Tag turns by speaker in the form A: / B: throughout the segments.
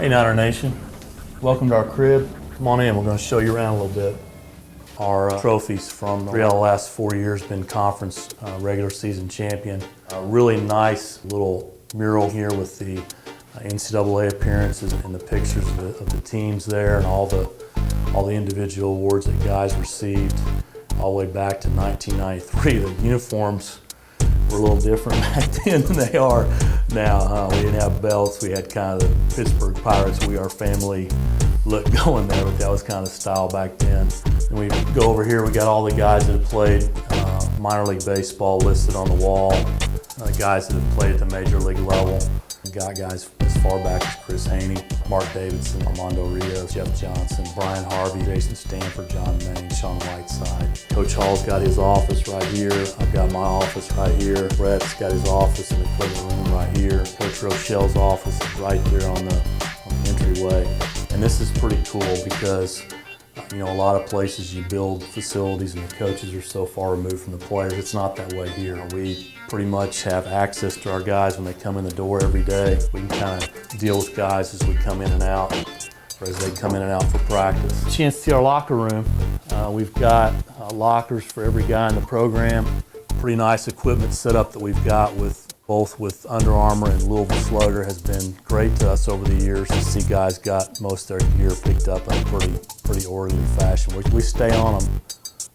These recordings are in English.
A: Hey Niner Nation, welcome to our crib. Come on in, we're going to show you around a little bit. Our trophies from the last 4 years, been conference regular season champion. A really nice little mural here with the NCAA appearances and the pictures of the teams there and all the individual awards that guys received all the way back to 1993. The uniforms were a little different back then than they are now. We didn't have belts. We had kind of the Pittsburgh Pirates, We Are Family look going there, but that was kind of the style back then. And we go over here, we got all the guys that have played minor league baseball listed on the wall, guys that have played at the major league level. We got guys as far back as Chris Haney, Mark Davidson, Armando Rios, Jeff Johnson, Brian Harvey, Jason Stanford, John Manning, Sean Whiteside. Coach Hall's got his office right here. I've got my office right here. Brett's got his office in the equipment room right here. Coach Rochelle's office is right there on the entryway. And this is pretty cool because a lot of places you build facilities and the coaches are so far removed from the players. It's not that way here. We pretty much have access to our guys when they come in the door every day. We can kind of deal with guys as we come in and out, or as they come in and out for practice. Chance to see our locker room. We've got lockers for every guy in the program. Pretty nice equipment setup that we've got both with Under Armour and Louisville Slugger has been great to us over the years to see guys got most of their gear picked up in a pretty orderly fashion. We stay on them,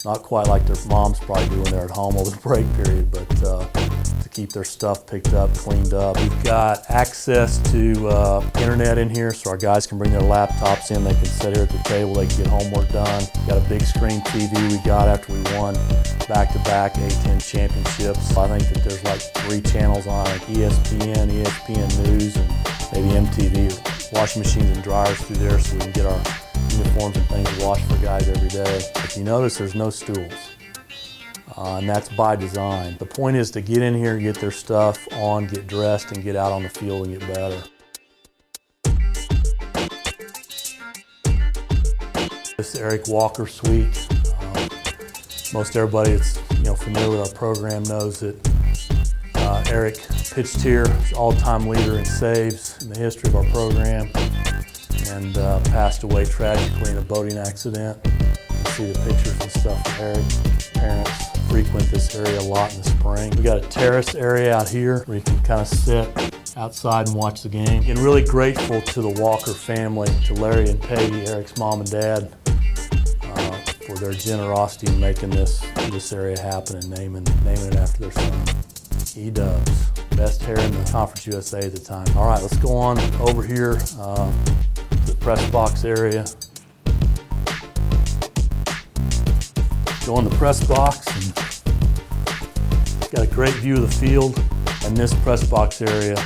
A: not quite like their moms probably do when they're at home over the break period, but to keep their stuff picked up, cleaned up. We've got access to internet in here so our guys can bring their laptops in. They can sit here at the table, they can get homework done. Got a big screen TV we got after we won back-to-back A10 championships. I think that there's like 3 channels on, like ESPN, ESPN News, and maybe MTV. Washing machines and dryers through there so we can get our uniforms and things washed for guys every day. If you notice, there's no stools, and that's by design. The point is to get in here, get their stuff on, get dressed, and get out on the field and get better. This is Eric Walker suite. Most everybody that's familiar with our program knows that Eric pitched here, all-time leader in saves in the history of our program, and passed away tragically in a boating accident. You can see the pictures and stuff of Eric. Parents frequent this area a lot in the spring. We got a terrace area out here where you can kind of sit outside and watch the game. And really grateful to the Walker family, to Larry and Peggy, Eric's mom and dad, for their generosity in making this area happen and naming it after their son. E-Dubs, best hair in the Conference USA at the time. All right, let's go on over here to the press box area. Go in the press box, and got a great view of the field. And this press box area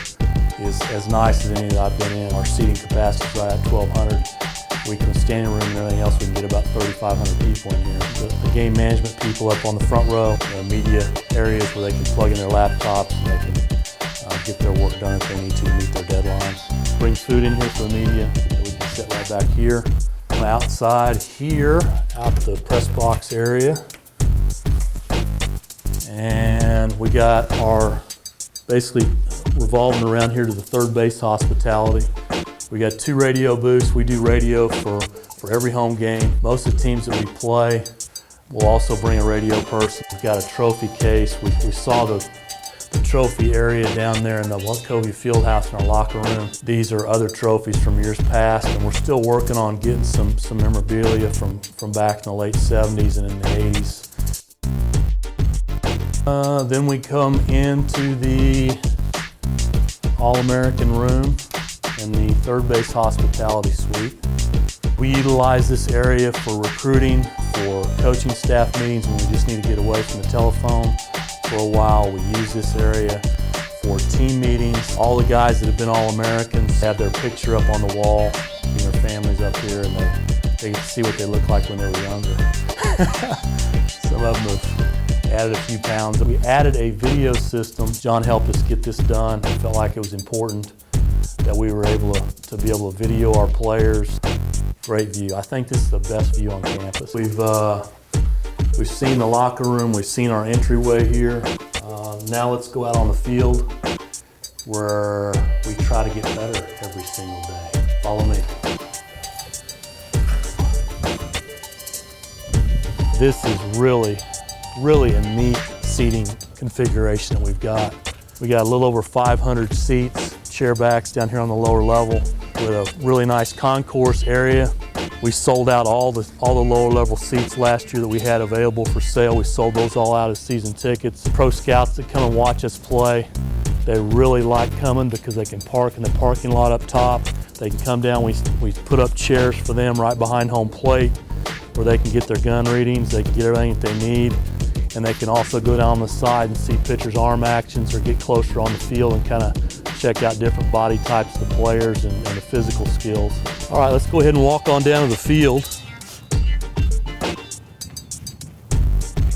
A: is as nice as any that I've been in. Our seating capacity is right at 1,200. We can standing room and everything else. We can get about 3,500 people in here. The game management people up on the front row, media areas where they can plug in their laptops and they can get their work done if they need to meet their deadlines. Bring food in here for the media. We can sit right back here. Outside here, out the press box area. And we got our basically revolving around here to the third base hospitality. We got 2 radio booths. We do radio for every home game. Most of the teams that we play will also bring a radio person. We've got a trophy case. We saw the trophy area down there in the Covey Fieldhouse in our locker room. These are other trophies from years past, and we're still working on getting some memorabilia from back in the late 70s and in the 80s. Then we come into the All-American room and the third base hospitality suite. We utilize this area for recruiting, for coaching staff meetings when we just need to get away from the telephone for a while. We use this area for team meetings. All the guys that have been All-Americans have their picture up on the wall, and their families up here, and they get to see what they look like when they were younger. Some of them have added a few pounds. We added a video system. John helped us get this done. I felt like it was important that we were able to be able to video our players. Great view. I think this is the best view on campus. We've seen the locker room, we've seen our entryway here. Now let's go out on the field where we try to get better every single day. Follow me. This is really a neat seating configuration that we've got. We got a little over 500 seats, chair backs down here on the lower level with a really nice concourse area. We sold out all the lower level seats last year that we had available for sale. We sold those all out as season tickets. Pro scouts that come and watch us play, they really like coming because they can park in the parking lot up top. They can come down, we put up chairs for them right behind home plate where they can get their gun readings, they can get everything that they need, and they can also go down the side and see pitchers' arm actions or get closer on the field and kind of check out different body types of the players and the physical skills. All right, let's go ahead and walk on down to the field.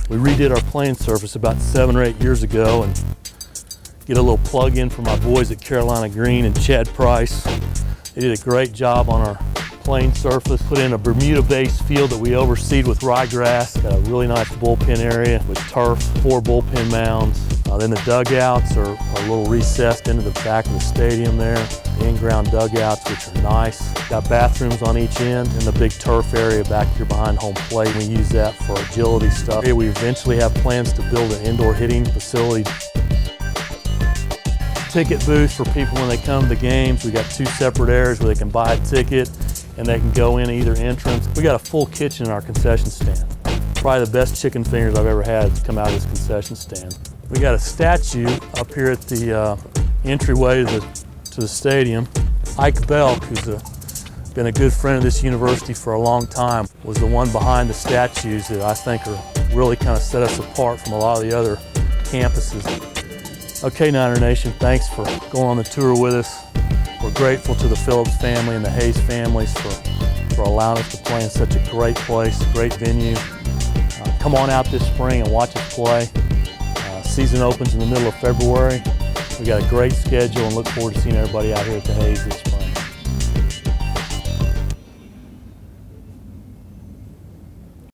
A: We redid our playing surface about 7 or 8 years ago, and get a little plug in for my boys at Carolina Green and Chad Price. They did a great job on our playing surface, put in a Bermuda-based field that we overseed with ryegrass. Got a really nice bullpen area with turf, 4 bullpen mounds. Then the dugouts are a little recessed into the back of the stadium there. The in-ground dugouts, which are nice. Got bathrooms on each end, and the big turf area back here behind home plate. We use that for agility stuff. We eventually have plans to build an indoor hitting facility. Ticket booth for people when they come to the games. We got 2 separate areas where they can buy a ticket and they can go in either entrance. We got a full kitchen in our concession stand. Probably the best chicken fingers I've ever had to come out of this concession stand. We got a statue up here at the entryway to the stadium. Ike Belk, who's been a good friend of this university for a long time, was the one behind the statues that I think are really kind of set us apart from a lot of the other campuses. Okay, Niner Nation, thanks for going on the tour with us. We're grateful to the Phillips family and the Hayes families for allowing us to play in such a great place, great venue. Come on out this spring and watch us play. Season opens in the middle of February. We got a great schedule and look forward to seeing everybody out here at the Hayes this spring.